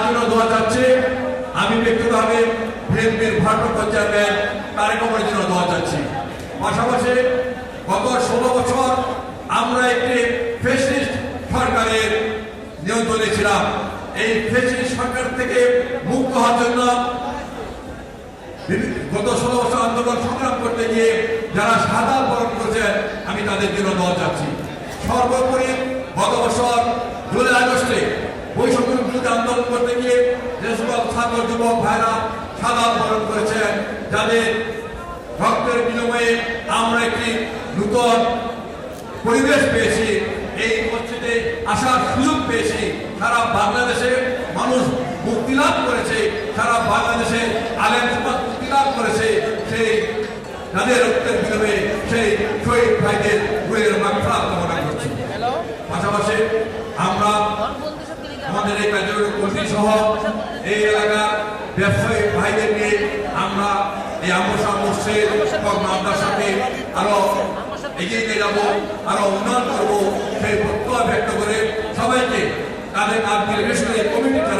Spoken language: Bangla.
জন্য দোয়া চাচ্ছি। আমি ব্যক্তিগতভাবে বিএনপির ভারপ্রাপ্ত চেয়ারম্যান তারেক রহমানের জন্য দোয়া চাচ্ছি। পাশাপাশি গত 16 বছর আমরা একটি ফ্যাসিস্ট সরকারের নিয়ন্ত্রণে ছিলাম। এই ফ্যাসিস্ট সরকার থেকে মুক্ত হওয়ার জন্য গত 16 বছর আন্দোলন সংগ্রাম করতে গিয়ে যারা শাহাদাত বরণ করেছেন, আমি তাদের জন্য দোয়া চাচ্ছি। সর্বোপরি গত বছর জুলাই আগস্টে বৈষম্যের বিরুদ্ধে আন্দোলন করতে গিয়ে যে সকল ছাত্র যুবক ভাইরা শাহাদাত বরণ করেছেন, যাদের রক্তের বিনিময়ে আমরা একটি নূতন পরিবেশ পেয়েছি, এই মসজিদে আসার সুযোগ পেয়েছি, সারা বাংলাদেশে মানুষ মুক্তি লাভ করেছে, সারা বাংলাদেশে আলেম সমাজ মুক্তি লাভ করেছে, সেই যাদের রক্তের বিনিময়ে সেই শহীদ ভাইদের রুহের মাগফিরাত কামনা করছি। পাশাপাশি আমরা আমাদের এই কার্যকরী কমিটি সহ এই এলাকার ব্যবসায়ী ভাইদের নিয়ে আমরা এই আমসা মসজিদ মাদ্রাসাকে আরো এগিয়ে নিয়ে যাবো, আরো উন্নয়ন করবো, সেই প্রত্যয় ব্যক্ত করে সবাইকে তাদের কাজ কমিটি